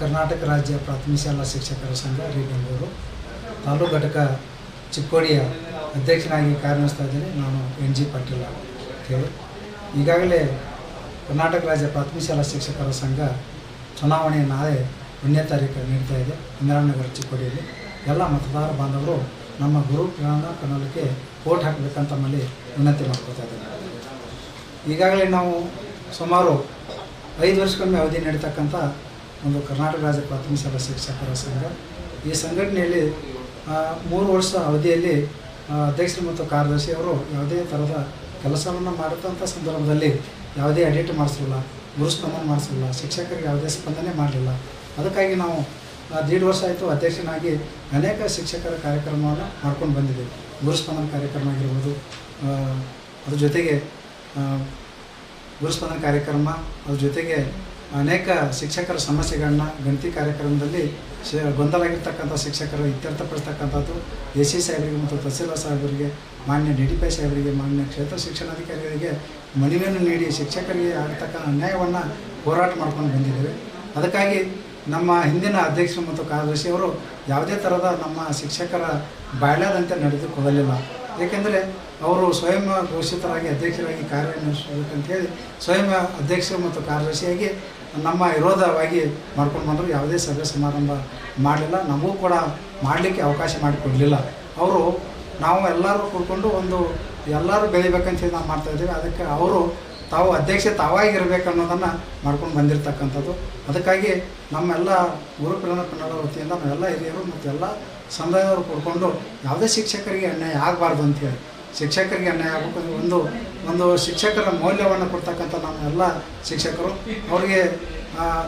ಕರ್ನಾಟಕ ರಾಜ್ಯ ಪ್ರಾಥಮಿಕ ಶಾಲಾ ಶಿಕ್ಷಕರ ಸಂಘ ಬೆಂಗಳೂರು ತಾಲೂಕು ಘಟಕ ಚಿಕ್ಕೋಡಿಯ ಅಧ್ಯಕ್ಷನಾಗಿ ಕಾರ್ಯನಿರ್ವಹಿಸ್ತಾ ಇದ್ದೀನಿ. ನಾನು ಎನ್ ಜಿ ಪಾಟೀಲ್ ಅಂತೇಳಿ. ಈಗಾಗಲೇ ಕರ್ನಾಟಕ ರಾಜ್ಯ ಪ್ರಾಥಮಿಕ ಶಾಲಾ ಶಿಕ್ಷಕರ ಸಂಘ ಚುನಾವಣೆ ನಾಳೆ 1ನೇ ತಾರೀಕು ನಡೀತಾ ಇದೆ ಇಂದಿರಾನಗರ ಚಿಕ್ಕೋಡಿಯಲ್ಲಿ. ಎಲ್ಲ ಮತದಾರ ಬಾಂಧವರು ನಮ್ಮ ಗುರು ಪ್ರೇರಣಾ ಪ್ಯಾನಲ್ಗೆ ವೋಟ್ ಹಾಕಬೇಕಂತ ನಮ್ಮಲ್ಲಿ ವಿನಂತಿ ಮಾಡ್ಕೊತಾ ಇದ್ದೇನೆ. ಈಗಾಗಲೇ ನಾವು ಸುಮಾರು 5 ವರ್ಷಕ್ಕೊಮ್ಮೆ ಅವಧಿ ನಡೀತಕ್ಕಂಥ ಒಂದು ಕರ್ನಾಟಕ ರಾಜ್ಯ ಪ್ರಾಥಮಿಕ ಶಾಲಾ ಶಿಕ್ಷಕರ ಸಂಘ. ಈ ಸಂಘಟನೆಯಲ್ಲಿ 3 ವರ್ಷ ಅವಧಿಯಲ್ಲಿ ಅಧ್ಯಕ್ಷರು ಮತ್ತು ಕಾರ್ಯದರ್ಶಿ ಅವರು ಯಾವುದೇ ಥರದ ಕೆಲಸವನ್ನು ಮಾಡುತ್ತಂಥ ಸಂದರ್ಭದಲ್ಲಿ ಯಾವುದೇ ಅಡಿಟ್ ಮಾಡಿಸಲಿಲ್ಲ, ಗುರುಸ್ಪಂದನೆ ಮಾಡಿಸಲಿಲ್ಲ, ಶಿಕ್ಷಕರಿಗೆ ಯಾವುದೇ ಸ್ಪಂದನೆ ಮಾಡಲಿಲ್ಲ. ಅದಕ್ಕಾಗಿ ನಾವು 1.5 ವರ್ಷ ಆಯಿತು ಅಧ್ಯಕ್ಷನಾಗಿ ಅನೇಕ ಶಿಕ್ಷಕರ ಕಾರ್ಯಕ್ರಮವನ್ನು ಮಾಡ್ಕೊಂಡು ಬಂದಿದ್ದೇವೆ. ಗುರುಸ್ಪಂದನ ಕಾರ್ಯಕ್ರಮ ಆಗಿರ್ಬೋದು, ಅದ್ರ ಜೊತೆಗೆ ಗುರುಸ್ಪಂದನ ಕಾರ್ಯಕ್ರಮ, ಅದ್ರ ಜೊತೆಗೆ ಅನೇಕ ಶಿಕ್ಷಕರ ಸಮಸ್ಯೆಗಳನ್ನ ಗಣತಿ ಕಾರ್ಯಕ್ರಮದಲ್ಲಿ ಗೊಂದಲ ಆಗಿರ್ತಕ್ಕಂಥ ಶಿಕ್ಷಕರು ಇತ್ಯರ್ಥಪಡಿಸ್ತಕ್ಕಂಥದ್ದು ಎಸ್ ಸಿ ಸಾಹೇಬರಿಗೆ ಮತ್ತು ತಹಸೀಲ್ದಾರ್ ಸಾಹೇಬರಿಗೆ, ಮಾನ್ಯ DDP ಸಾಹೇಬರಿಗೆ, ಮಾನ್ಯ ಕ್ಷೇತ್ರ ಶಿಕ್ಷಣಾಧಿಕಾರಿಗಳಿಗೆ ಮನವಿಯನ್ನು ನೀಡಿ ಶಿಕ್ಷಕರಿಗೆ ಆಗತಕ್ಕಂಥ ಅನ್ಯಾಯವನ್ನು ಹೋರಾಟ ಮಾಡ್ಕೊಂಡು ಬಂದಿದ್ದೇವೆ. ಅದಕ್ಕಾಗಿ ನಮ್ಮ ಹಿಂದಿನ ಅಧ್ಯಕ್ಷರು ಮತ್ತು ಕಾರ್ಯದರ್ಶಿಯವರು ಯಾವುದೇ ಥರದ ನಮ್ಮ ಶಿಕ್ಷಕರ ಬಾಯ್ಲಾದಂತೆ ನಡೆದುಕೊಳ್ಳಲಿಲ್ಲ. ಏಕೆಂದರೆ ಅವರು ಸ್ವಯಂ ಘೋಷಿತರಾಗಿ ಅಧ್ಯಕ್ಷರಾಗಿ ಕಾರ್ಯನಿರ್ವಹಿಸಬೇಕಂತೇಳಿ ಸ್ವಯಂ ಅಧ್ಯಕ್ಷರು ಮತ್ತು ಕಾರ್ಯದರ್ಶಿಯಾಗಿ ನಮ್ಮ ವಿರೋಧವಾಗಿ ಮಾಡ್ಕೊಂಡು ಬಂದರು. ಯಾವುದೇ ಸಭೆ ಸಮಾರಂಭ ಮಾಡಲಿಲ್ಲ, ನಮಗೂ ಕೂಡ ಮಾಡಲಿಕ್ಕೆ ಅವಕಾಶ ಮಾಡಿಕೊಡಲಿಲ್ಲ. ಅವರು ನಾವು ಎಲ್ಲರೂ ಕೂತ್ಕೊಂಡು ಎಲ್ಲರೂ ಬೆಳಿಬೇಕಂತೇಳಿ ನಾವು ಮಾಡ್ತಾಯಿದ್ದೀವಿ. ಅದಕ್ಕೆ ಅವರು ತಾವು ಅಧ್ಯಕ್ಷ ತಾವಾಗಿರಬೇಕು ಅನ್ನೋದನ್ನು ಮಾಡ್ಕೊಂಡು ಬಂದಿರತಕ್ಕಂಥದ್ದು. ಅದಕ್ಕಾಗಿ ನಮ್ಮೆಲ್ಲ ಗುರು ಪ್ರೇರಣಾ ಪ್ಯಾನಲ್ ವತಿಯಿಂದ ನಾವೆಲ್ಲ ಹಿರಿಯರು ಮತ್ತು ಎಲ್ಲ ಸಮುದಾಯದವರು ಕೂಡ್ಕೊಂಡು ಯಾವುದೇ ಶಿಕ್ಷಕರಿಗೆ ಅನ್ಯಾಯ ಆಗಬಾರ್ದು ಅಂತೇಳಿ, ಶಿಕ್ಷಕರಿಗೆ ಅನ್ಯಾಯ ಆಗಬೇಕು, ಒಂದು ಶಿಕ್ಷಕರ ಮೌಲ್ಯವನ್ನು ಕೊಡ್ತಕ್ಕಂಥ ನಮ್ಮೆಲ್ಲ ಶಿಕ್ಷಕರು ಅವರಿಗೆ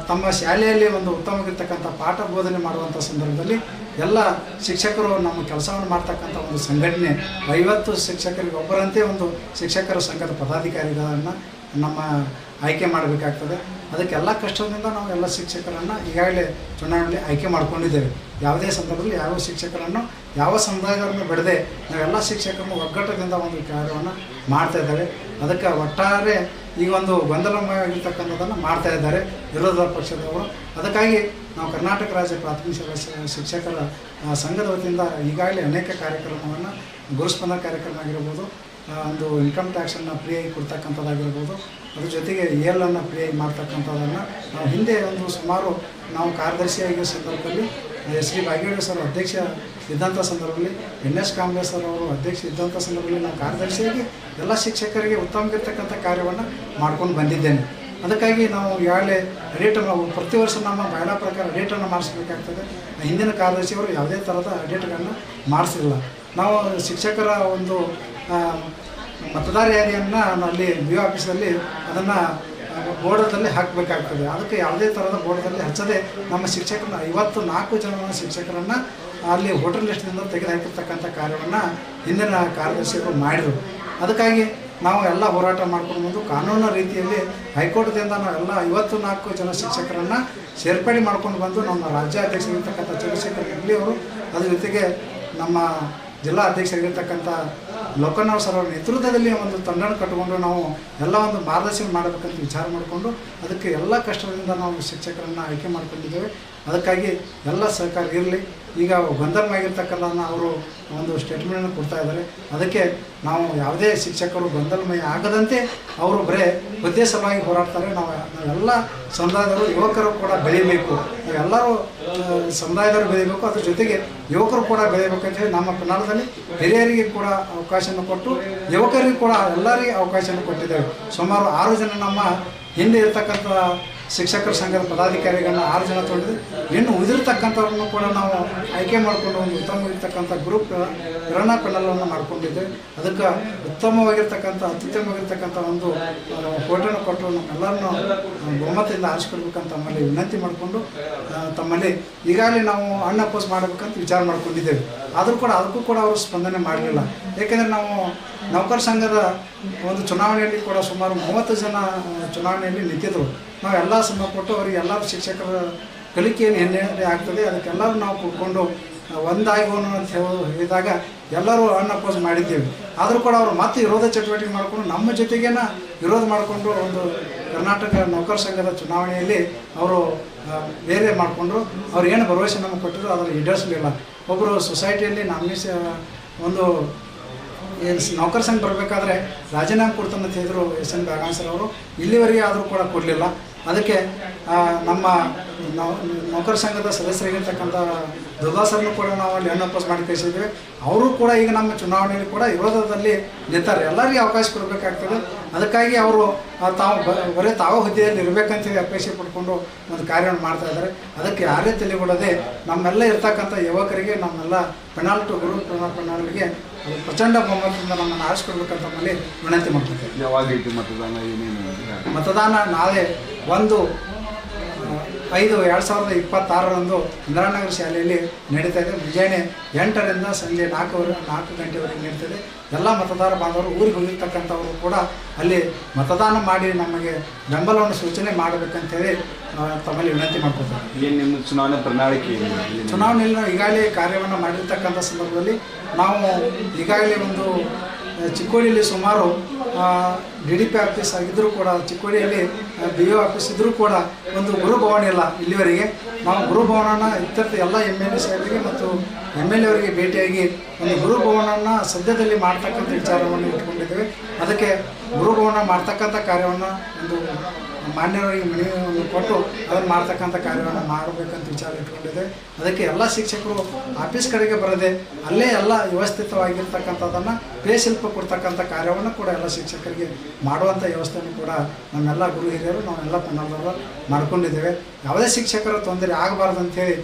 ತಮ್ಮ ಶಾಲೆಯಲ್ಲಿ ಒಂದು ಉತ್ತಮವಾಗಿರ್ತಕ್ಕಂಥ ಪಾಠ ಬೋಧನೆ ಮಾಡುವಂಥ ಸಂದರ್ಭದಲ್ಲಿ ಎಲ್ಲ ಶಿಕ್ಷಕರು ನಮ್ಮ ಕೆಲಸವನ್ನು ಮಾಡ್ತಕ್ಕಂಥ ಒಂದು ಸಂಘಟನೆ 50 ಶಿಕ್ಷಕರಿಗೆ ಒಬ್ಬರಂತೆ ಒಂದು ಶಿಕ್ಷಕರ ಸಂಘದ ಪದಾಧಿಕಾರಿಗಳನ್ನು ನಮ್ಮ ಆಯ್ಕೆ ಮಾಡಬೇಕಾಗ್ತದೆ. ಅದಕ್ಕೆಲ್ಲ ಕಷ್ಟದಿಂದ ನಾವು ಎಲ್ಲ ಶಿಕ್ಷಕರನ್ನು ಈಗಾಗಲೇ ಚುನಾವಣೆಯಲ್ಲಿ ಆಯ್ಕೆ ಮಾಡ್ಕೊಂಡಿದ್ದೇವೆ. ಯಾವುದೇ ಸಂದರ್ಭದಲ್ಲಿ ಯಾವ ಶಿಕ್ಷಕರನ್ನು ಯಾವ ಸಮುದಾಯದವರನ್ನು ಬಿಡದೆ ನಾವೆಲ್ಲ ಶಿಕ್ಷಕರನ್ನು ಒಗ್ಗಟ್ಟದಿಂದ ಒಂದು ಕಾರ್ಯವನ್ನು ಮಾಡ್ತಾಯಿದ್ದೇವೆ. ಅದಕ್ಕೆ ಒಟ್ಟಾರೆ ಈಗ ಒಂದು ಗೊಂದಲಮಯವಾಗಿರ್ತಕ್ಕಂಥದ್ದನ್ನು ಮಾಡ್ತಾಯಿದ್ದಾರೆ ವಿರೋಧ ಪಕ್ಷದವರು. ಅದಕ್ಕಾಗಿ ನಾವು ಕರ್ನಾಟಕ ರಾಜ್ಯ ಪ್ರಾಥಮಿಕ ಶಾಲಾ ಶಿಕ್ಷಕರ ಸಂಘದ ವತಿಯಿಂದ ಈಗಾಗಲೇ ಅನೇಕ ಕಾರ್ಯಕ್ರಮವನ್ನು ಗುರುಸ್ಪಂದನ ಕಾರ್ಯಕ್ರಮ ಆಗಿರ್ಬೋದು, ಒಂದು ಇನ್ಕಮ್ ಟ್ಯಾಕ್ಸನ್ನು ಫ್ರೀಯಾಗಿ ಕೊಡ್ತಕ್ಕಂಥದ್ದಾಗಿರ್ಬೋದು, ಅದ್ರ ಜೊತೆಗೆ ELನ್ನು ಫ್ರೀಯಾಗಿ ಮಾಡ್ತಕ್ಕಂಥದ್ದನ್ನು ನಾವು ಹಿಂದೆ ಸುಮಾರು ನಾವು ಕಾರ್ಯದರ್ಶಿಯಾಗಿರೋ ಸಂದರ್ಭದಲ್ಲಿ SD ಭಾಗ್ಯಗೌಡ ಸರ್ ಅಧ್ಯಕ್ಷ ಇದ್ದಂಥ ಸಂದರ್ಭದಲ್ಲಿ, NS ಕಾಂಗ್ರೆಸ್ ಸರ್ ಅವರು ಅಧ್ಯಕ್ಷ ಇದ್ದಂಥ ಸಂದರ್ಭದಲ್ಲಿ ನಾವು ಕಾರ್ಯದರ್ಶಿಯಾಗಿ ಎಲ್ಲ ಶಿಕ್ಷಕರಿಗೆ ಉತ್ತಮವಾಗಿರ್ತಕ್ಕಂಥ ಕಾರ್ಯವನ್ನು ಮಾಡ್ಕೊಂಡು ಬಂದಿದ್ದೇನೆ. ಅದಕ್ಕಾಗಿ ನಾವು ಈಗಾಗಲೇ ಅಡೇಟನ್ನು ಪ್ರತಿ ವರ್ಷ ನಮ್ಮ ಬಾಯ್ಲಾ ಪ್ರಕಾರ ಅಡೇಟನ್ನು ಮಾಡಿಸ್ಬೇಕಾಗ್ತದೆ. ಹಿಂದಿನ ಕಾರ್ಯದರ್ಶಿಯವರು ಯಾವುದೇ ಥರದ ಅಡೇಟ್ಗಳನ್ನು ಮಾಡಿಸಿಲ್ಲ. ನಾವು ಶಿಕ್ಷಕರ ಒಂದು ಮತದಾರ ಯಾದಿಯನ್ನು ಅಲ್ಲಿ BO ಆಫೀಸಲ್ಲಿ ಅದನ್ನು ಬೋರ್ಡಲ್ಲಿ ಹಾಕಬೇಕಾಗ್ತದೆ. ಅದಕ್ಕೆ ಯಾವುದೇ ಥರದ ಬೋರ್ಡಲ್ಲಿ ಹಚ್ಚದೆ ನಮ್ಮ ಶಿಕ್ಷಕರನ್ನ 54 ಜನ ಶಿಕ್ಷಕರನ್ನು ಅಲ್ಲಿ ವೋಟರ್ ಲಿಸ್ಟ್ನಿಂದ ತೆಗೆದುಹಾಕಿರ್ತಕ್ಕಂಥ ಕಾರ್ಯವನ್ನು ಹಿಂದಿನ ಕಾರ್ಯದರ್ಶಿಗಳು ಮಾಡಿದರು. ಅದಕ್ಕಾಗಿ ನಾವು ಎಲ್ಲ ಹೋರಾಟ ಮಾಡ್ಕೊಂಡು ಬಂದು ಕಾನೂನು ರೀತಿಯಲ್ಲಿ ಹೈಕೋರ್ಟ್ದಿಂದ ನಾವೆಲ್ಲ 54 ಜನ ಶಿಕ್ಷಕರನ್ನು ಸೇರ್ಪಡೆ ಮಾಡ್ಕೊಂಡು ಬಂದು ನಮ್ಮ ರಾಜ್ಯಾಧ್ಯಕ್ಷರಿರ್ತಕ್ಕಂಥ ಚಂದ್ರಶೇಖರ್ ಹೆಗ್ಲಿ ಅವರು, ಅದ್ರ ಜೊತೆಗೆ ನಮ್ಮ ಜಿಲ್ಲಾ ಅಧ್ಯಕ್ಷರಾಗಿರ್ತಕ್ಕಂಥ ಲೋಕನಾವ್ ಸರ್ ಅವರ ನೇತೃತ್ವದಲ್ಲಿ ಒಂದು ತಂಡನ ಕಟ್ಟಿಕೊಂಡು ನಾವು ಎಲ್ಲ ಒಂದು ಮಾರ್ಗದರ್ಶನ ಮಾಡಬೇಕಂತ ವಿಚಾರ ಮಾಡಿಕೊಂಡು ಅದಕ್ಕೆ ಎಲ್ಲ ಕಷ್ಟದಿಂದ ನಾವು ಶಿಕ್ಷಕರನ್ನು ಆಯ್ಕೆ ಮಾಡ್ಕೊಂಡಿದ್ದೇವೆ. ಅದಕ್ಕಾಗಿ ಎಲ್ಲ ಸಹಕಾರ ಇರಲಿ. ಈಗ ಗೊಂದಲಮಯವಾಗಿರ್ತಕ್ಕಂಥ ಅವರು ಒಂದು ಸ್ಟೇಟ್ಮೆಂಟನ್ನು ಕೊಡ್ತಾ ಇದ್ದಾರೆ. ಅದಕ್ಕೆ ನಾವು ಯಾವುದೇ ಶಿಕ್ಷಕರು ಗೊಂದಲಮಯ ಆಗದಂತೆ ಅವರು ಬರೇ ಹುದ್ದೆ ಸಲುವಾಗಿ ಹೋರಾಡ್ತಾರೆ. ನಾವೆಲ್ಲ ಸಮುದಾಯದವರು ಯುವಕರು ಕೂಡ ಬೆಳೀಬೇಕು, ನಾವೆಲ್ಲರೂ ಸಮುದಾಯದವರು ಬೆಳೀಬೇಕು, ಅದ್ರ ಜೊತೆಗೆ ಯುವಕರು ಕೂಡ ಬೆಳೀಬೇಕಂತ ಹೇಳಿ ನಮ್ಮ ಪ್ರಣಾಳದಲ್ಲಿ ಹಿರಿಯರಿಗೆ ಕೂಡ ಅವಕಾಶವನ್ನು ಕೊಟ್ಟು ಯುವಕರಿಗೆ ಕೂಡ ಎಲ್ಲರಿಗೆ ಅವಕಾಶವನ್ನು ಕೊಟ್ಟಿದ್ದೇವೆ. ಸುಮಾರು 6 ಜನ ನಮ್ಮ ಹಿಂದೆ ಇರ್ತಕ್ಕಂಥ ಶಿಕ್ಷಕರ ಸಂಘದ ಪದಾಧಿಕಾರಿಗಳನ್ನ 6 ಜನ ತೊಗೊಂಡಿದ್ದು, ಇನ್ನು ಉಳಿದಿರ್ತಕ್ಕಂಥವ್ರನ್ನು ಕೂಡ ನಾವು ಆಯ್ಕೆ ಮಾಡಿಕೊಂಡು ಒಂದು ಉತ್ತಮವಾಗಿರ್ತಕ್ಕಂಥ ಗ್ರೂಪ್ ಪ್ರೇರಣಾ ಪ್ಯಾನಲನ್ನು ಮಾಡ್ಕೊಂಡಿದ್ದೇವೆ. ಅದಕ್ಕೆ ಉತ್ತಮವಾಗಿರ್ತಕ್ಕಂಥ ಅತ್ಯುತ್ತಮವಾಗಿರ್ತಕ್ಕಂಥ ಒಂದು ಫೋಟೋನ ಕೊಟ್ಟು ನಮ್ಮೆಲ್ಲರನ್ನು ಬಹುಮತದಿಂದ ಆರಿಸ್ಕೊಡ್ಬೇಕಂತ ತಮ್ಮಲ್ಲಿ ವಿನಂತಿ ಮಾಡಿಕೊಂಡು ತಮ್ಮಲ್ಲಿ ಈಗಾಗಲೇ ನಾವು ಅಪೋಸ್ ಮಾಡಬೇಕಂತ ವಿಚಾರ ಮಾಡ್ಕೊಂಡಿದ್ದೇವೆ. ಆದರೂ ಕೂಡ ಅದಕ್ಕೂ ಕೂಡ ಅವರು ಸ್ಪಂದನೆ ಮಾಡಲಿಲ್ಲ. ಏಕೆಂದರೆ ನಾವು ನೌಕರ ಸಂಘದ ಒಂದು ಚುನಾವಣೆಯಲ್ಲಿ ಕೂಡ ಸುಮಾರು 30 ಜನ ಚುನಾವಣೆಯಲ್ಲಿ ನಿಂತಿದ್ದರು. ನಾವೆಲ್ಲ ಶ್ರಮ ಕೊಟ್ಟು ಅವರಿಗೆ ಎಲ್ಲರೂ ಶಿಕ್ಷಕರ ಕಲಿಕೆಯನ್ನು ಹಿನ್ನೆಲೆ ಆಗ್ತದೆ. ಅದಕ್ಕೆಲ್ಲರೂ ನಾವು ಕೂತ್ಕೊಂಡು ಒಂದಾಗೋಣ ಅಂತ ಹೇಳಿದಾಗ ಎಲ್ಲರೂ ಅನ್ಅಪೋಸ್ ಮಾಡಿದ್ದೀವಿ. ಆದರೂ ಕೂಡ ಅವರು ಮತ್ತೆ ವಿರೋಧ ಚಟುವಟಿಕೆ ಮಾಡಿಕೊಂಡು ನಮ್ಮ ಜೊತೆಗೇನ ವಿರೋಧ ಮಾಡಿಕೊಂಡು ಒಂದು ಕರ್ನಾಟಕ ನೌಕರ ಸಂಘದ ಚುನಾವಣೆಯಲ್ಲಿ ಅವರು ಬೇರೆ ಮಾಡಿಕೊಂಡ್ರು. ಅವ್ರು ಏನು ಭರವಸೆ ನಮಗೆ ಕೊಟ್ಟರು ಅದನ್ನು ಈಡೇರಿಸಲಿಲ್ಲ. ಒಬ್ಬರು ಸೊಸೈಟಿಯಲ್ಲಿ ಒಂದು ಏನು ನೌಕರ ಸಂಘ ಬರಬೇಕಾದ್ರೆ ರಾಜೀನಾಮೆ ಕೊಡ್ತಾನೆ ಅಂತ ಹೇಳಿದ್ರು ಎಸ್ ಎನ್ ಬ್ಯಾಗಾನ್ ಸರ್ ಅವರು. ಇಲ್ಲಿವರೆಗೆ ಆದರೂ ಕೂಡ ಕೊಡಲಿಲ್ಲ. ಅದಕ್ಕೆ ನಮ್ಮ ನೌಕರ ಸಂಘದ ಸದಸ್ಯರಾಗಿರ್ತಕ್ಕಂಥ ದುರ್ಗಾ ಸರ್ನು ಕೂಡ ನಾವು ಅಲ್ಲಿ ಅನ್ಅಪೋಸ್ ಮಾಡಿ ಕಳಿಸಿದ್ದೀವಿ. ಅವರು ಕೂಡ ಈಗ ನಮ್ಮ ಚುನಾವಣೆಯಲ್ಲಿ ಕೂಡ ವಿರೋಧದಲ್ಲಿ ನಿಂತಾರೆ. ಎಲ್ಲರಿಗೂ ಅವಕಾಶ ಕೊಡಬೇಕಾಗ್ತದೆ. ಅದಕ್ಕಾಗಿ ಅವರು ಬರೀ ತಾವು ಹುದ್ದೆಯಲ್ಲಿ ಇರಬೇಕಂತೇಳಿ ಅಪೇಕ್ಷೆ ಪಡ್ಕೊಂಡು ಒಂದು ಕಾರ್ಯವನ್ನು ಮಾಡ್ತಾ ಇದ್ದಾರೆ. ಅದಕ್ಕೆ ಯಾರೇ ತಿಳಿಗೊಳ್ಳದೆ ನಮ್ಮೆಲ್ಲ ಇರ್ತಕ್ಕಂಥ ಯುವಕರಿಗೆ ನಮ್ಮೆಲ್ಲ ಪೆನಾಲ್ಟಿ ಗುರು ಪೆನಾಲ್ಟಿಗೆ ಪ್ರಚಂಡ ಬಹುಮತದಿಂದ ನಮ್ಮನ್ನು ಆರಿಸ್ಕೊಡ್ಬೇಕಂತ ನಮ್ಮಲ್ಲಿ ವಿನಂತಿ ಮಾಡ್ತೀವಿ. ಯಾವಾಗ ಮತದಾನ ಏನೇನು? ಮತದಾನ ನಾಳೆ 1/5/2026 ಇಂದಿರಾನಗರ ಶಾಲೆಯಲ್ಲಿ ನಡೀತಾ ಇದೆ. ಮುಂಜಾನೆ 8ರಿಂದ ಸಂಜೆ 4 ಗಂಟೆವರೆಗೆ ನಡೀತದೆ. ಎಲ್ಲ ಮತದಾರ ಬಾಂಧವರು ಊರಿಗೆ ಹೋಗಿರ್ತಕ್ಕಂಥವರು ಕೂಡ ಅಲ್ಲಿ ಮತದಾನ ಮಾಡಿ ನಮಗೆ ಬೆಂಬಲವನ್ನು ಸೂಚನೆ ಮಾಡಬೇಕಂತೇಳಿ ತಮ್ಮಲ್ಲಿ ವಿನಂತಿ ಮಾಡ್ಕೊತಾರೆ. ಏನು ನಿಮ್ಮ ಚುನಾವಣೆ ಪ್ರಣಾಳಿಕೆ? ಚುನಾವಣೆಯಲ್ಲಿ ನಾವು ಈಗಾಗಲೇ ಕಾರ್ಯವನ್ನು ಮಾಡಿರ್ತಕ್ಕಂಥ ಸಂದರ್ಭದಲ್ಲಿ ನಾವು ಈಗಾಗಲೇ ಒಂದು ಚಿಕ್ಕೋಡಿಯಲ್ಲಿ ಸುಮಾರು DDP ಆಫೀಸ್ ಆಗಿದ್ದರೂ ಕೂಡ ಚಿಕ್ಕೋಡಿಯಲ್ಲಿ BO ಆಫೀಸ್ ಇದ್ದರೂ ಕೂಡ ಒಂದು ಗುರುಭವನ ಇಲ್ಲ. ಇಲ್ಲಿವರೆಗೆ ನಾವು ಗುರುಭವನನ ಇತ್ಯರ್ಥ ಎಲ್ಲ MLA ಸಾಹೇಬರಿಗೆ ಮತ್ತು MLA ಅವರಿಗೆ ಭೇಟಿಯಾಗಿ ಒಂದು ಗುರುಭವನನ್ನು ಸದ್ಯದಲ್ಲಿ ಮಾಡ್ತಕ್ಕಂಥ ವಿಚಾರವನ್ನು ಇಟ್ಕೊಂಡಿದ್ದೇವೆ. ಅದಕ್ಕೆ ಗುರುಭವನ ಮಾಡ್ತಕ್ಕಂಥ ಕಾರ್ಯವನ್ನು ಒಂದು ಮಾನ್ಯವರಿಗೆ ಮನವಿಯನ್ನು ಕೊಟ್ಟು ಅದನ್ನು ಮಾಡ್ತಕ್ಕಂಥ ಕಾರ್ಯವನ್ನು ಮಾಡಬೇಕಂತ ವಿಚಾರ ಇಟ್ಕೊಂಡಿದೆ. ಅದಕ್ಕೆ ಎಲ್ಲ ಶಿಕ್ಷಕರು ಆಫೀಸ್ ಕಡೆಗೆ ಬರದೆ ಅಲ್ಲೇ ಎಲ್ಲ ವ್ಯವಸ್ಥಿತವಾಗಿರ್ತಕ್ಕಂಥದ್ದನ್ನು ಪೇಶಿಲ್ಪ ಕೊಡ್ತಕ್ಕಂಥ ಕಾರ್ಯವನ್ನು ಕೂಡ ಎಲ್ಲ ಶಿಕ್ಷಕರಿಗೆ ಮಾಡುವಂಥ ವ್ಯವಸ್ಥೆಯನ್ನು ಕೂಡ ನಮ್ಮೆಲ್ಲ ಗುರು ಹಿರಿಯರು ನಾವೆಲ್ಲ ಪೆನಾಲ್ದವರು ಮಾಡ್ಕೊಂಡಿದ್ದೇವೆ. ಯಾವುದೇ ಶಿಕ್ಷಕರ ತೊಂದರೆ ಆಗಬಾರ್ದು ಅಂಥೇಳಿ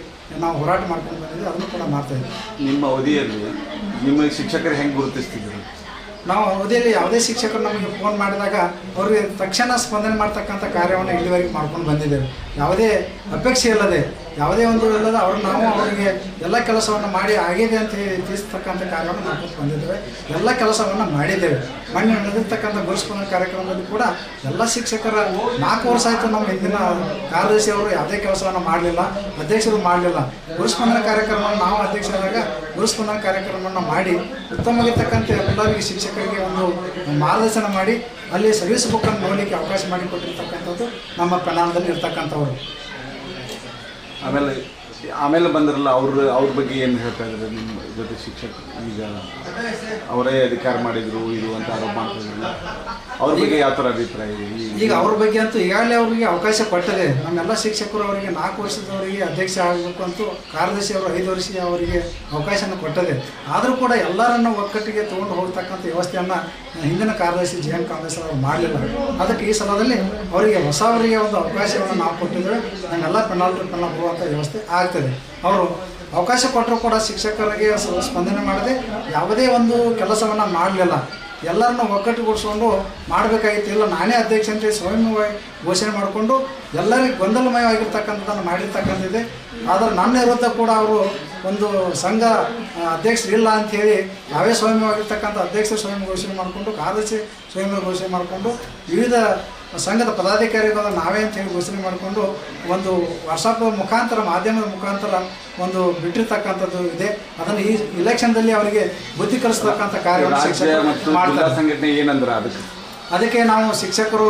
ನಾವು ಹೋರಾಟ ಮಾಡ್ಕೊಂಡು ಬಂದಿದ್ದೀವಿ. ಅದನ್ನು ಕೂಡ ಮಾಡ್ತಾಯಿದ್ದೀವಿ. ನಿಮ್ಮ ಅವಧಿಯಲ್ಲಿ ನಿಮ್ಮ ಶಿಕ್ಷಕರು ಹೆಂಗೆ ಗುರುತಿಸ್ತಿದ್ರು? ನಾವು ಅವಧಿಯಲ್ಲಿ ಯಾವುದೇ ಶಿಕ್ಷಕರು ನಮಗೆ ಫೋನ್ ಮಾಡಿದಾಗ ಅವ್ರಿಗೆ ತಕ್ಷಣ ಸ್ಪಂದನೆ ಮಾಡ್ತಕ್ಕಂಥ ಕಾರ್ಯವನ್ನು ಇಲ್ಲಿವರೆಗೆ ಮಾಡ್ಕೊಂಡು ಬಂದಿದ್ದೇವೆ. ಯಾವುದೇ ಅಪೇಕ್ಷೆ ಇಲ್ಲದೆ ಯಾವುದೇ ಒಂದು ಇಲ್ಲದೆ ನಾವು ಅವರಿಗೆ ಎಲ್ಲ ಕೆಲಸವನ್ನು ಮಾಡಿ ಆಗಿದೆ ಅಂತ ಹೇಳಿ ತಿಳಿಸ್ತಕ್ಕಂಥ ಕಾರ್ಯವನ್ನು ಮಾಡ್ಕೊಂಡು ಬಂದಿದ್ದೇವೆ. ಎಲ್ಲ ಕೆಲಸವನ್ನು ಮಾಡಿದ್ದೇವೆ. ಮೊನ್ನೆ ನಡೆದಿರ್ತಕ್ಕಂಥ ಗುರುಸ್ಪಂದನ ಕಾರ್ಯಕ್ರಮದಲ್ಲಿ ಕೂಡ ಎಲ್ಲ ಶಿಕ್ಷಕರ 4 ವರ್ಷ ಆಯಿತು ನಮ್ಮ ಹಿಂದಿನ ಕಾರ್ಯದರ್ಶಿ ಅವರು ಯಾವುದೇ ಕೆಲಸವನ್ನು ಮಾಡಲಿಲ್ಲ, ಅಧ್ಯಕ್ಷರು ಮಾಡಲಿಲ್ಲ. ಗುರುಸ್ಪಂದನ ಕಾರ್ಯಕ್ರಮವನ್ನು ನಾವು ಅಧ್ಯಕ್ಷರಾದಾಗ ಗುರುಸ್ಪಂದನ ಕಾರ್ಯಕ್ರಮವನ್ನು ಮಾಡಿ ಉತ್ತಮವಾಗಿರ್ತಕ್ಕಂಥ ಎಲ್ಲರಿಗೆ ಶಿಕ್ಷಕರಿಗೆ ಒಂದು ಮಾರ್ಗದರ್ಶನ ಮಾಡಿ ಅಲ್ಲಿ ಸರ್ವಿಸ್ ಬುಕ್ಕನ್ನು ನೋಡಲಿಕ್ಕೆ ಅವಕಾಶ ಮಾಡಿಕೊಟ್ಟಿರ್ತಕ್ಕಂಥದ್ದು ನಮ್ಮ ಪೆನಾಲ್ದಲ್ಲಿ ಇರ್ತಕ್ಕಂಥವ್ರು. ಆಮೇಲೆ ಬಂದ್ರಲ್ಲ ಅವ್ರ ಬಗ್ಗೆ ಏನು ಹೇಳ್ತಾ ಇದ್ದಾರೆ ನಿಮ್ಮ ಜೊತೆ ಶಿಕ್ಷಕರು? ಈಗ ಅವರೇ ಅಧಿಕಾರ ಮಾಡಿದ್ರು ಇದು ಅಂತ ಆರೋಪ ಮಾಡ್ತಿದ್ರಲ್ಲ, ಅವ್ರ ಬಗ್ಗೆ ಯಾವ ಥರ ಅಭಿಪ್ರಾಯ ಇದೆ? ಈಗ ಅವ್ರ ಬಗ್ಗೆ ಅಂತೂ ಈಗಾಗಲೇ ಅವರಿಗೆ ಅವಕಾಶ ಕೊಟ್ಟದೆ. ನಮ್ಮೆಲ್ಲ ಶಿಕ್ಷಕರು ಅವರಿಗೆ 4 ವರ್ಷದವರಿಗೆ ಅಧ್ಯಕ್ಷ ಆಗಬೇಕು ಅಂತೂ ಕಾರ್ಯದರ್ಶಿ ಅವರು 5 ವರ್ಷ ಅವರಿಗೆ ಅವಕಾಶನ ಕೊಟ್ಟದೆ. ಆದರೂ ಕೂಡ ಎಲ್ಲರನ್ನು ಒಕ್ಕಟ್ಟಿಗೆ ತೊಗೊಂಡು ಹೋಗ್ತಕ್ಕಂಥ ವ್ಯವಸ್ಥೆಯನ್ನು ಹಿಂದಿನ ಕಾರ್ಯದರ್ಶಿ JM ಕಾಂಗ್ರೆಸ್ ಅವರು ಮಾಡಲಿಲ್ಲ. ಅದಕ್ಕೆ ಈ ಸಲದಲ್ಲಿ ಅವರಿಗೆ ಹೊಸವರಿಗೆ ಒಂದು ಅವಕಾಶವನ್ನು ನಾವು ಕೊಟ್ಟಿದ್ದೇವೆ. ನಮ್ಮೆಲ್ಲ ಪೆನಾಲ್ಟಿ ಬರುವಂಥ ವ್ಯವಸ್ಥೆ ಆಗ್ತದೆ. ಅವರು ಅವಕಾಶ ಕೊಟ್ಟರೂ ಕೂಡ ಶಿಕ್ಷಕರಿಗೆ ಸ್ಪಂದನೆ ಮಾಡದೆ ಯಾವುದೇ ಒಂದು ಕೆಲಸವನ್ನು ಮಾಡಲಿಲ್ಲ. ಎಲ್ಲರನ್ನ ಒಕ್ಕಟ್ಟುಗೂಡಿಸ್ಕೊಂಡು ಮಾಡಬೇಕಾಗಿತ್ತು. ಇಲ್ಲ ನಾನೇ ಅಧ್ಯಕ್ಷ ಅಂತೇಳಿ ಸ್ವಯಂವಾಗಿ ಘೋಷಣೆ ಮಾಡಿಕೊಂಡು ಎಲ್ಲರಿಗೂ ಗೊಂದಲಮಯವಾಗಿರ್ತಕ್ಕಂಥದ್ದನ್ನು ಮಾಡಿರ್ತಕ್ಕಂಥದ್ದಿದೆ. ಆದರೆ ನನ್ನ ವಿರುದ್ಧ ಕೂಡ ಅವರು ಒಂದು ಸಂಘ ಅಧ್ಯಕ್ಷರು ಇಲ್ಲ ಅಂಥೇಳಿ ನಾವೇ ಸ್ವಯಂವಾಗಿರ್ತಕ್ಕಂಥ ಅಧ್ಯಕ್ಷರು ಸ್ವಯಂ ಘೋಷಣೆ ಮಾಡಿಕೊಂಡು ಕಾರ್ಯದರ್ಶಿ ಸ್ವಯಂ ಘೋಷಣೆ ಮಾಡಿಕೊಂಡು ವಿವಿಧ ಸಂಘದ ಪದಾಧಿಕಾರಿಗಳು ನಾವೇ ಅಂತೇಳಿ ಘೋಷಣೆ ಮಾಡಿಕೊಂಡು ಒಂದು ವಾಟ್ಸಪ್ ಮುಖಾಂತರ ಮಾಧ್ಯಮದ ಮುಖಾಂತರ ಒಂದು ಬಿಟ್ಟಿರ್ತಕ್ಕಂಥದ್ದು ಇದೆ. ಅದನ್ನು ಈ ಇಲೆಕ್ಷನ್ದಲ್ಲಿ ಅವರಿಗೆ ಬುದ್ಧಿ ಕಲಿಸ್ತಕ್ಕಂಥ ಕಾರ್ಯವನ್ನು ಶಿಕ್ಷಕರು ಮಾಡ್ತಾರೆ. ಅದಕ್ಕೆ ನಾವು ಶಿಕ್ಷಕರು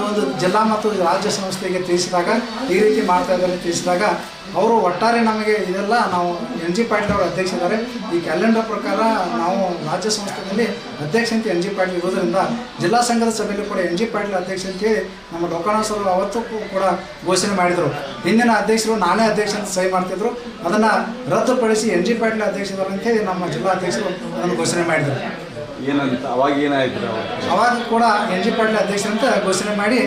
ಒಂದು ಜಿಲ್ಲಾ ಮತ್ತು ರಾಜ್ಯ ಸಂಸ್ಥೆಗೆ ತಿಳಿಸಿದಾಗ ಈ ರೀತಿ ಮಾಡ್ತಾ ಇದ್ದಾರೆ ತಿಳಿಸಿದಾಗ ಅವರು ಒಟ್ಟಾರೆ ನಮಗೆ ಇದೆಲ್ಲ ನಾವು NG ಪಾಟೀಲ್ ಅವರು ಅಧ್ಯಕ್ಷ ಇದ್ದಾರೆ. ಈ ಕ್ಯಾಲೆಂಡರ್ ಪ್ರಕಾರ ನಾವು ರಾಜ್ಯ ಸಂಸ್ಥೆಯಲ್ಲಿ ಅಧ್ಯಕ್ಷ ಅಂತ NG ಪಾಟೀಲ್ ಇರೋದ್ರಿಂದ ಜಿಲ್ಲಾ ಸಂಘದ ಸಭೆಯಲ್ಲಿ ಕೂಡ NG ಪಾಟೀಲ್ ಅಧ್ಯಕ್ಷ ಅಂತೇಳಿ ನಮ್ಮ ಲೋಕನಾಥ್ ಅವರು ಅವತ್ತು ಕೂಡ ಘೋಷಣೆ ಮಾಡಿದರು. ಹಿಂದಿನ ಅಧ್ಯಕ್ಷರು ನಾನೇ ಅಧ್ಯಕ್ಷ ಅಂತ ಸಹಿ ಮಾಡ್ತಿದ್ರು. ಅದನ್ನು ರದ್ದುಪಡಿಸಿ NG ಪಾಟೀಲ್ ಅಧ್ಯಕ್ಷರು ಅಂತೇಳಿ ನಮ್ಮ ಜಿಲ್ಲಾ ಅಧ್ಯಕ್ಷರು ಅದನ್ನು ಘೋಷಣೆ ಮಾಡಿದರು. ಏನಂತ ಅವಾಗ ಏನಾಯ್ತು? ಅವಾಗ ಕೂಡ NG ಪಾಟೀಲ್ ಅಧ್ಯಕ್ಷ ಅಂತ ಘೋಷಣೆ ಮಾಡಿ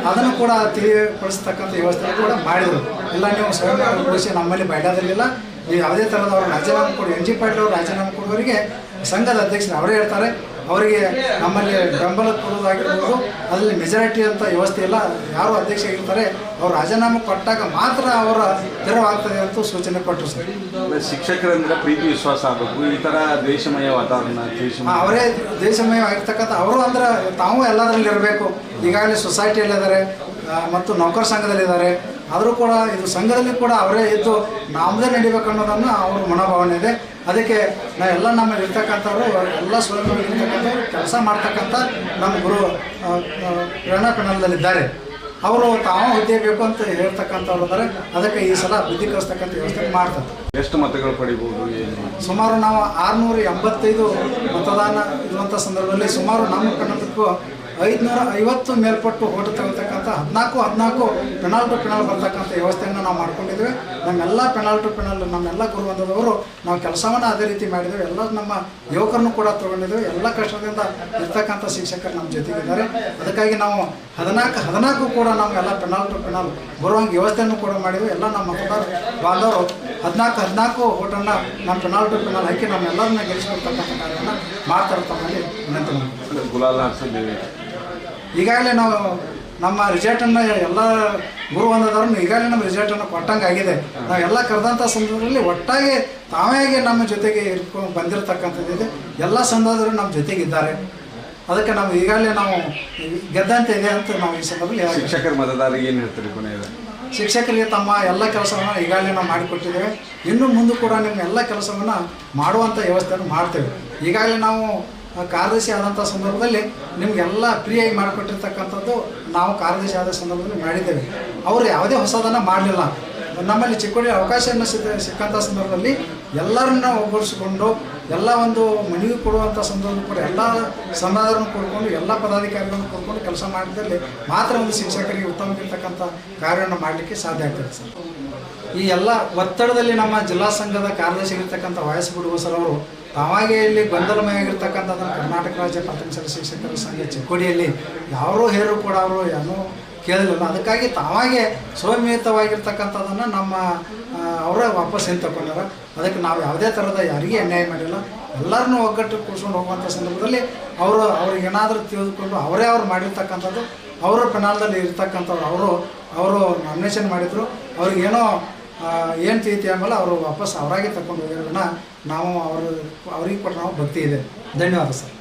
ಅದನ್ನು ಕೂಡ ತಿಳಿಪಡಿಸ್ತಕ್ಕಂಥ ವ್ಯವಸ್ಥೆ ಕೂಡ ಮಾಡಿದರು. ಎಲ್ಲ ನೀವು ಸ್ವಯಂ ಘೋಷಣೆ ನಮ್ಮಲ್ಲಿ ಬಯಲಾದಲ್ಲಿಲ್ಲ. ನೀವು ಯಾವುದೇ ಥರದ ಅವರು ರಾಜೀನಾಮೆ ಕೊಡಿ NG ಪಾಟೀಲ್ ಅವರು ರಾಜೀನಾಮೆ ಕೊಡುವವರಿಗೆ ಸಂಘದ ಅಧ್ಯಕ್ಷರು ಅವರೇ ಹೇಳ್ತಾರೆ. ಅವರಿಗೆ ನಮ್ಮಲ್ಲಿ ಬೆಂಬಲ ಕೊಡುವುದಾಗಿರ್ಬೋದು, ಅದರಲ್ಲಿ ಮೆಜಾರಿಟಿ ಅಂತ ವ್ಯವಸ್ಥೆ ಇಲ್ಲ. ಯಾರು ಅಧ್ಯಕ್ಷ ಆಗಿರ್ತಾರೆ ಅವರು ರಾಜೀನಾಮೆ ಕೊಟ್ಟಾಗ ಮಾತ್ರ ಅವರ ತೆರವಾಗ್ತದೆ ಅಂತ ಸೂಚನೆ ಕೊಟ್ಟರು ಸರ್. ಶಿಕ್ಷಕರಂದ್ರೆ ಪ್ರೀತಿ ವಿಶ್ವಾಸ ಆಗಬೇಕು. ಈ ಥರ ದೇಶಮಯ ವಾತಾವರಣ ಅವರೇ ದೇಶಮಯ ಆಗಿರ್ತಕ್ಕಂಥ ಅವರು ಅಂದ್ರೆ ತಾವು ಎಲ್ಲದರಲ್ಲಿ ಇರಬೇಕು. ಈಗಾಗಲೇ ಸೊಸೈಟಿಯಲ್ಲಿದ್ದಾರೆ ಮತ್ತು ನೌಕರ ಸಂಘದಲ್ಲಿದ್ದಾರೆ. ಆದರೂ ಕೂಡ ಇದು ಸಂಘದಲ್ಲಿ ಕೂಡ ಅವರೇ ಇದ್ದು ನಮ್ಮದೇ ನಡಿಬೇಕು ಅನ್ನೋದನ್ನು ಅವ್ರ ಮನೋಭಾವನೆ ಇದೆ. ಅದಕ್ಕೆ ನಾವೆಲ್ಲ ನಮ್ಮಲ್ಲಿ ಇರ್ತಕ್ಕಂಥವ್ರು ಎಲ್ಲ ಸ್ವಯಂಸೇವಕರಿರ್ತಕ್ಕಂಥವ್ರು ಕೆಲಸ ಮಾಡ್ತಕ್ಕಂಥ ನಮ್ಮ ಗುರು ಪ್ರೇರಣಾ ಪೆನಲ್ದಲ್ಲಿದ್ದಾರೆ. ಅವರು ತಾವು ಹುದ್ದೆ ಬೇಕು ಅಂತ ಹೇಳ್ತಕ್ಕಂಥವ್ರು ಇದ್ದಾರೆ. ಅದಕ್ಕೆ ಈ ಸಲ ಬುದ್ಧಿ ಕಲಿಸ್ತಕ್ಕಂಥ ವ್ಯವಸ್ಥೆ ಮಾಡ್ತಾರೆ. ಎಷ್ಟು ಮತಗಳು ಪಡಿಬೋದು ಏನು? ಸುಮಾರು ನಾವು 685 ಮತದಾನ ಇರುವಂಥ ಸಂದರ್ಭದಲ್ಲಿ ಸುಮಾರು ನಮ್ಮ ಕನ್ನಡಕ್ಕೂ 550 ಮೇಲ್ಪಟ್ಟು ಓಟು ತಗೊಳ್ತಕ್ಕಂಥ 14 ಪೆನಾಲ್ ಟು ಪೆನಾಲ್ ಬರ್ತಕ್ಕಂಥ ವ್ಯವಸ್ಥೆಯನ್ನು ನಾವು ಮಾಡ್ಕೊಂಡಿದ್ದೇವೆ. ನಮ್ಮೆಲ್ಲ ಪೆನಾಲ್ ಟು ಪೆನಾಲ್ ನಮ್ಮೆಲ್ಲ ಗುರುವಂದದವರು ನಾವು ಕೆಲಸವನ್ನು ಅದೇ ರೀತಿ ಮಾಡಿದ್ದೇವೆ. ಎಲ್ಲ ನಮ್ಮ ಯುವಕರನ್ನು ಕೂಡ ತೊಗೊಂಡಿದ್ದೇವೆ. ಎಲ್ಲ ಕಷ್ಟದಿಂದ ಇರ್ತಕ್ಕಂಥ ಶಿಕ್ಷಕರು ನಮ್ಮ ಜೊತೆಗಿದ್ದಾರೆ. ಅದಕ್ಕಾಗಿ ನಾವು 14 ಕೂಡ ನಮಗೆಲ್ಲ ಪೆನಾಲ್ ಟು ಪೆನಾಲ್ ಬರುವಂಗೆ ವ್ಯವಸ್ಥೆಯನ್ನು ಕೂಡ ಮಾಡಿದ್ದೇವೆ. ಎಲ್ಲ ನಮ್ಮ ಮತದಾರ ಬಾಂಧವರು 14 ಓಟನ್ನು ನಮ್ಮ ಪೆನಾಲ್ ಟು ಪೆನಾಲ್ ಹಾಕಿ ನಮ್ಮೆಲ್ಲರನ್ನ ಗೆಲ್ಲಿಸ್ಕೊಡ್ತಕ್ಕಂಥ ಕಾರ್ಯವನ್ನು ಮಾಡ್ತಾರೆ. ತಮ್ಮಲ್ಲಿ ವಿನಂತಿ ಮಾಡ್ತೀವಿ. ಗುಲಾಲ್ ಹಾರಿಸಿದ್ದೇವೆ. ಈಗಾಗಲೇ ನಾವು ನಮ್ಮ ರಿಸಲ್ಟನ್ನು ಎಲ್ಲ ಗುರುವಂದದವ್ರನ್ನ ಈಗಾಗಲೇ ನಮ್ಮ ರಿಸಲ್ಟನ್ನು ಕೊಟ್ಟಂಗೆ ಆಗಿದೆ. ನಾವೆಲ್ಲ ಕರೆದಂಥ ಸಂದರ್ಭದಲ್ಲಿ ಒಟ್ಟಾಗಿ ತಾವೇ ನಮ್ಮ ಜೊತೆಗೆ ಬಂದಿರತಕ್ಕಂಥದ್ದಿದೆ. ಎಲ್ಲ ಸಂಘದವರು ನಮ್ಮ ಜೊತೆಗಿದ್ದಾರೆ. ಅದಕ್ಕೆ ನಾವು ಈಗಾಗಲೇ ನಾವು ಗೆದ್ದಂತೆ ಇದೆ ಅಂತ ನಾವು ಈ ಸಂದರ್ಭದಲ್ಲಿ ಶಿಕ್ಷಕರ ಮತದಾರರಿಗೆ ಏನು ಹೇಳ್ತೀರಿ ಕೊನೆಯದು? ಶಿಕ್ಷಕರಿಗೆ ತಮ್ಮ ಎಲ್ಲ ಕೆಲಸವನ್ನು ಈಗಾಗಲೇ ನಾವು ಮಾಡಿಕೊಟ್ಟಿದ್ದೇವೆ. ಇನ್ನು ಮುಂದೆ ಕೂಡ ನಿಮ್ಮ ಎಲ್ಲ ಕೆಲಸವನ್ನು ಮಾಡುವಂಥ ವ್ಯವಸ್ಥೆಯನ್ನು ಮಾಡ್ತೇವೆ. ಈಗಾಗಲೇ ನಾವು ಕಾರ್ಯದರ್ಶಿ ಆದಂಥ ಸಂದರ್ಭದಲ್ಲಿ ನಿಮಗೆಲ್ಲ ಫ್ರೀಯಾಗಿ ಮಾಡಿಕೊಟ್ಟಿರ್ತಕ್ಕಂಥದ್ದು ನಾವು ಕಾರ್ಯದರ್ಶಿ ಆದ ಸಂದರ್ಭದಲ್ಲಿ ಮಾಡಿದ್ದೇವೆ. ಅವರು ಯಾವುದೇ ಹೊಸದನ್ನು ಮಾಡಲಿಲ್ಲ. ನಮ್ಮಲ್ಲಿ ಚಿಕ್ಕೋಡಿ ಅವಕಾಶವನ್ನು ಸಿಕ್ಕಂಥ ಸಂದರ್ಭದಲ್ಲಿ ಎಲ್ಲರನ್ನ ಒಗ್ಗೂಡಿಸಿಕೊಂಡು ಎಲ್ಲ ಒಂದು ಮನವಿ ಕೊಡುವಂಥ ಸಂದರ್ಭ ಕೂಡ ಎಲ್ಲ ಸಂಘದವ್ರನ್ನ ಕೂಡ್ಕೊಂಡು ಎಲ್ಲ ಪದಾಧಿಕಾರಿಗಳನ್ನು ಕೂಡ್ಕೊಂಡು ಕೆಲಸ ಮಾಡಿದಲ್ಲಿ ಮಾತ್ರ ಒಂದು ಶಿಕ್ಷಕರಿಗೆ ಉತ್ತಮವಾಗಿರ್ತಕ್ಕಂಥ ಕಾರ್ಯವನ್ನು ಮಾಡಲಿಕ್ಕೆ ಸಾಧ್ಯ ಆಗ್ತದೆ ಸರ್. ಈ ಎಲ್ಲ ಒತ್ತಡದಲ್ಲಿ ನಮ್ಮ ಜಿಲ್ಲಾ ಸಂಘದ ಕಾರ್ಯದರ್ಶಿಗಿರ್ತಕ್ಕಂಥ ವಯಸ್ ಬಿಡುವ ಸರ್ ಅವರು ತಾವಾಗೇ ಇಲ್ಲಿ ಗೊಂದಲಮಯಾಗಿರ್ತಕ್ಕಂಥದ್ದನ್ನು ಕರ್ನಾಟಕ ರಾಜ್ಯ ಪ್ರಾಥಮಿಕ ಶಾಲಾ ಶಿಕ್ಷಕರ ಸಂಘ ಚಿಕ್ಕೋಡಿಯಲ್ಲಿ ಯಾರೂ ಹೇರು ಕೂಡ ಅವರು ಏನೂ ಕೇಳಲಿಲ್ಲ. ಅದಕ್ಕಾಗಿ ತಾವಾಗೇ ಸ್ವಯಂಯುತವಾಗಿರ್ತಕ್ಕಂಥದ್ದನ್ನು ನಮ್ಮ ಅವರೇ ವಾಪಸ್ ಏನು ತಗೊಂಡಾರ. ಅದಕ್ಕೆ ನಾವು ಯಾವುದೇ ಥರದ ಯಾರಿಗೂ ಅನ್ಯಾಯ ಮಾಡಿಲ್ಲ. ಎಲ್ಲರನ್ನೂ ಒಗ್ಗಟ್ಟು ಕೂಡ್ಸ್ಕೊಂಡು ಹೋಗುವಂಥ ಸಂದರ್ಭದಲ್ಲಿ ಅವ್ರಿಗೆ ಏನಾದರೂ ತಿಳಿದುಕೊಂಡು ಅವ್ರು ಮಾಡಿರ್ತಕ್ಕಂಥದ್ದು ಅವರ ಪೆನಾಲ್ದಲ್ಲಿ ಇರ್ತಕ್ಕಂಥವ್ರು ಅವರು ನಾಮಿನೇಷನ್ ಮಾಡಿದರು. ಅವ್ರಿಗೇನೋ ಏನು ತಿಳಿತಿ ಆಮೇಲೆ ಅವರು ವಾಪಸ್ ಅವರಾಗೆ ತಗೊಂಡು ಹೋಗೋದನ್ನ ನಾವು ಅವ್ರಿಗೆ ಕೊಟ್ಟು ನಾವು ಭಕ್ತಿ ಇದೆ. ಧನ್ಯವಾದ ಸರ್.